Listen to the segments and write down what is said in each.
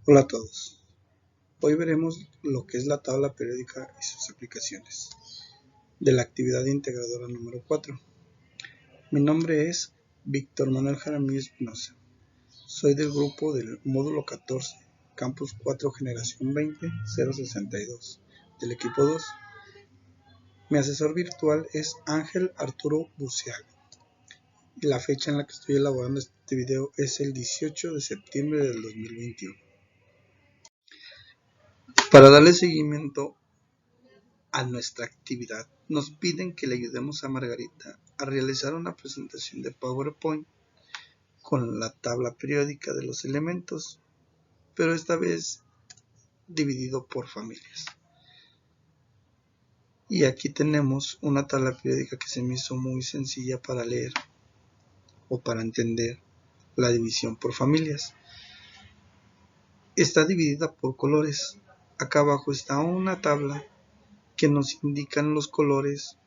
Hola a todos. Hoy veremos lo que es la tabla periódica y sus aplicaciones de la actividad integradora número 4. Mi nombre es Víctor Manuel Jaramillo Espinosa. Soy del grupo del módulo 14, Campus 4 Generación 20-062, del equipo 2. Mi asesor virtual es Ángel Arturo Buceaga. Y la fecha en la que estoy elaborando este video es el 18 de septiembre del 2021. Para darle seguimiento a nuestra actividad, nos piden que le ayudemos a Margarita a realizar una presentación de PowerPoint con la tabla periódica de los elementos, pero esta vez dividido por familias. Y aquí tenemos una tabla periódica que se me hizo muy sencilla para leer o para entender la división por familias. Está dividida por colores. Acá abajo está una tabla que nos indican los colores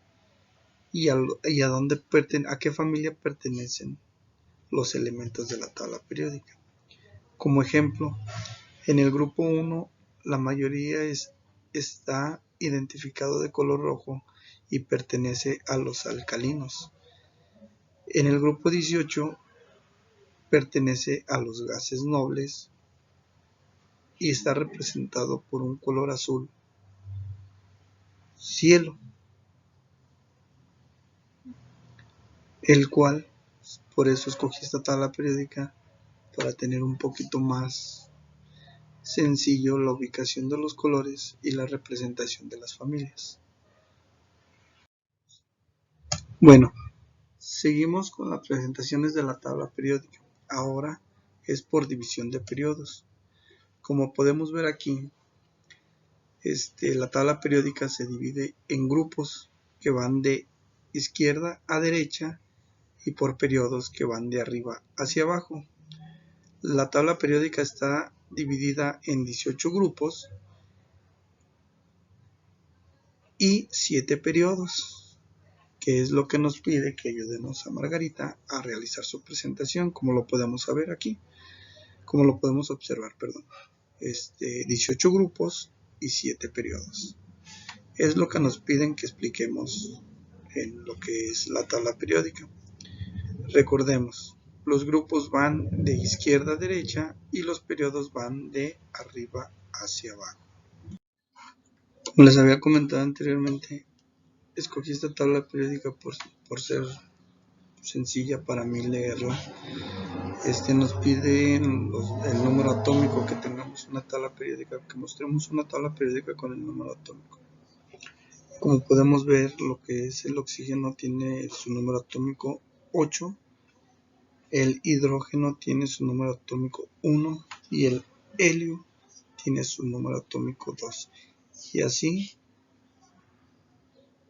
y a qué familia pertenecen los elementos de la tabla periódica. Como ejemplo, en el grupo 1 la mayoría está identificado de color rojo y pertenece a los alcalinos. En el grupo 18 pertenece a los gases nobles y está representado por un color azul cielo, el cual por eso escogí esta tabla periódica para tener un poquito más sencillo la ubicación de los colores y la representación de las familias. Bueno, seguimos con las presentaciones de la tabla periódica. Ahora es por división de periodos. Como podemos ver aquí, la tabla periódica se divide en grupos que van de izquierda a derecha y por periodos que van de arriba hacia abajo. La tabla periódica está dividida en 18 grupos y 7 periodos, que es lo que nos pide que ayudemos a Margarita a realizar su presentación, como lo podemos ver aquí, como lo podemos observar, 18 grupos y 7 periodos. Es lo que nos piden que expliquemos en lo que es la tabla periódica. Recordemos, los grupos van de izquierda a derecha y los periodos van de arriba hacia abajo. Como les había comentado anteriormente, escogí esta tabla periódica por ser sencilla para mí leerla. Nos pide el número atómico, que tengamos una tabla periódica, que mostremos una tabla periódica con el número atómico. Como podemos ver, lo que es el oxígeno tiene su número atómico 8, el hidrógeno tiene su número atómico 1 y el helio tiene su número atómico 2. Y así,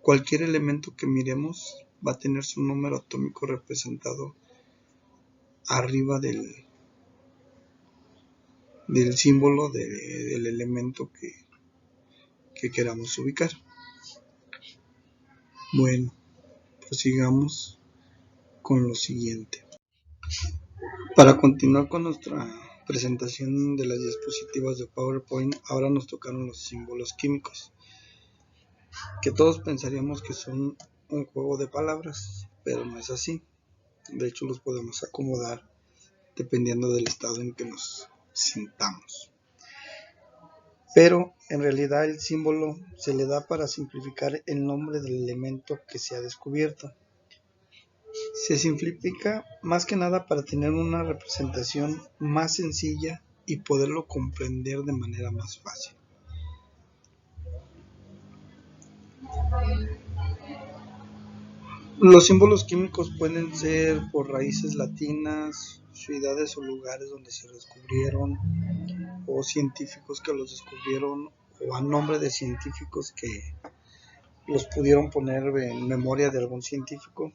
cualquier elemento que miremos va a tener su número atómico representado arriba del símbolo del elemento que queramos ubicar. Bueno, prosigamos con lo siguiente. Para continuar con nuestra presentación de las diapositivas de PowerPoint, ahora nos tocaron los símbolos químicos, que todos pensaríamos que son un juego de palabras, pero no es así. De hecho, los podemos acomodar dependiendo del estado en que nos sintamos. Pero en realidad el símbolo se le da para simplificar el nombre del elemento que se ha descubierto. Se simplifica más que nada para tener una representación más sencilla y poderlo comprender de manera más fácil. Los símbolos químicos pueden ser por raíces latinas, ciudades o lugares donde se descubrieron, o científicos que los descubrieron, o a nombre de científicos que los pudieron poner en memoria de algún científico,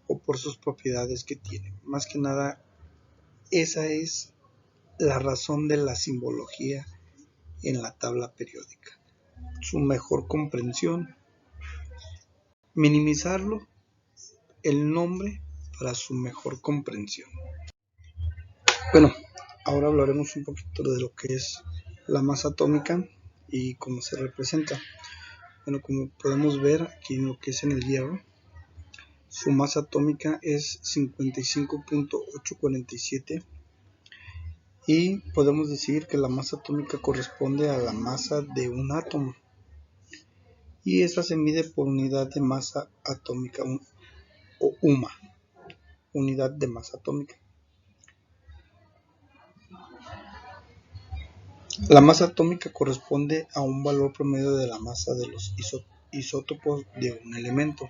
o por sus propiedades que tienen. Más que nada, esa es la razón de la simbología en la tabla periódica. Su mejor comprensión, minimizarlo, el nombre para su mejor comprensión. Bueno, Ahora hablaremos un poquito de lo que es la masa atómica y cómo se representa. Bueno, como podemos ver aquí en lo que es en el hierro, su masa atómica es 55.847 y podemos decir que la masa atómica corresponde a la masa de un átomo y esta se mide por unidad de masa atómica o UMA, unidad de masa atómica. La masa atómica corresponde a un valor promedio de la masa de los isótopos de un elemento.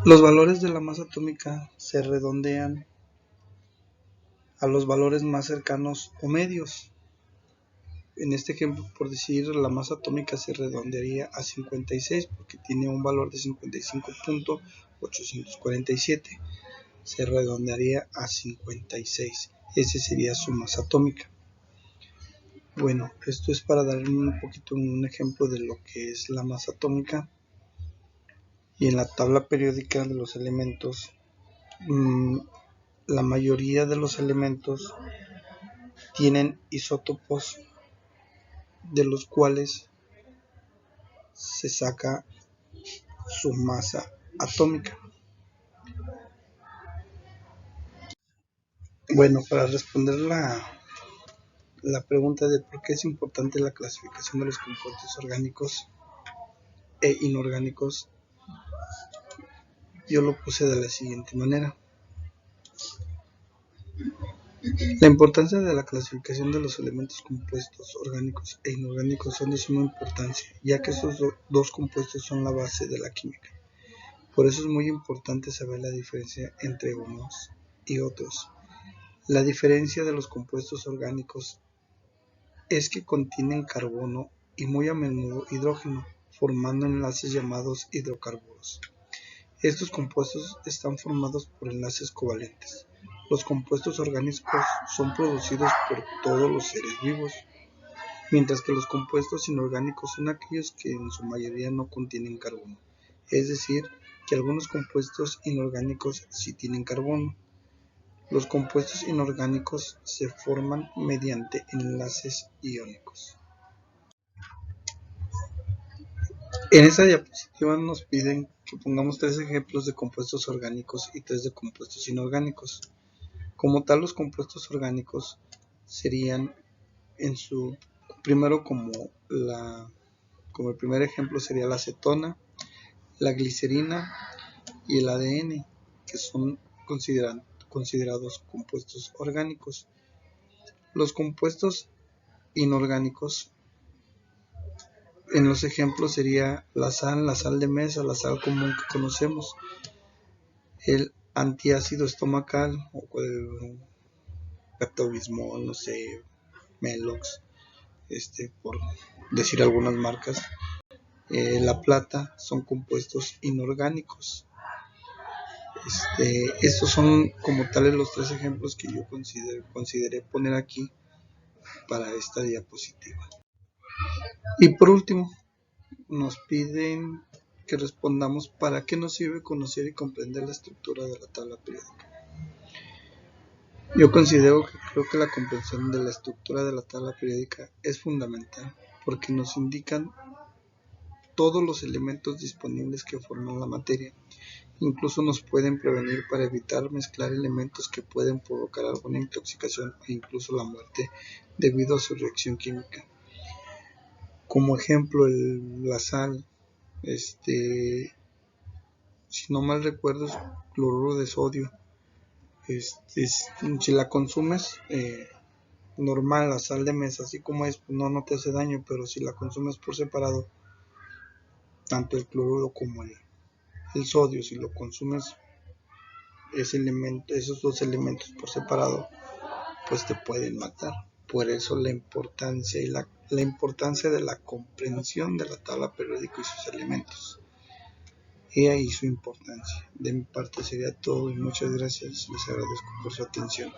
Los valores de la masa atómica se redondean a los valores más cercanos o medios. En este ejemplo, por decir, la masa atómica se redondearía a 56 porque tiene un valor de 55.847. Se redondearía a 56. Ese sería su masa atómica. Bueno, esto es para dar un poquito un ejemplo de lo que es la masa atómica. Y en la tabla periódica de los elementos, la mayoría de los elementos tienen isótopos de los cuales se saca su masa atómica. Bueno, para responder la pregunta de por qué es importante la clasificación de los compuestos orgánicos e inorgánicos, yo lo puse de la siguiente manera. La importancia de la clasificación de los elementos compuestos orgánicos e inorgánicos son de suma importancia, ya que estos dos compuestos son la base de la química. Por eso es muy importante saber la diferencia entre unos y otros. La diferencia de los compuestos orgánicos es que contienen carbono y muy a menudo hidrógeno, formando enlaces llamados hidrocarburos. Estos compuestos están formados por enlaces covalentes. Los compuestos orgánicos son producidos por todos los seres vivos, mientras que los compuestos inorgánicos son aquellos que en su mayoría no contienen carbono. Es decir, que algunos compuestos inorgánicos sí tienen carbono. Los compuestos inorgánicos se forman mediante enlaces iónicos. En esta diapositiva nos piden que pongamos 3 ejemplos de compuestos orgánicos y 3 de compuestos inorgánicos. Como tal, los compuestos orgánicos serían primero como el primer ejemplo sería la acetona, la glicerina y el ADN, que son considerados compuestos orgánicos. Los compuestos inorgánicos, en los ejemplos sería la sal de mesa, la sal común que conocemos, el antiácido estomacal o el Pepto-Bismol, no sé, Melox, por decir algunas marcas. La plata son compuestos inorgánicos. Estos son como tales los 3 ejemplos que yo consideré poner aquí para esta diapositiva. Y por último, nos piden que respondamos para qué nos sirve conocer y comprender la estructura de la tabla periódica. Yo creo que la comprensión de la estructura de la tabla periódica es fundamental porque nos indican todos los elementos disponibles que forman la materia. Incluso nos pueden prevenir para evitar mezclar elementos que pueden provocar alguna intoxicación e incluso la muerte debido a su reacción química. Como ejemplo, la sal, si no mal recuerdo, es cloruro de sodio. Si la consumes normal, la sal de mesa, así como es, no te hace daño, pero si la consumes por separado, tanto el cloruro como el sodio, si lo consumes esos 2 elementos por separado, pues te pueden matar. Por eso la importancia de la comprensión de la tabla periódica y sus elementos. Y ahí su importancia. De mi parte sería todo y muchas gracias. Les agradezco por su atención.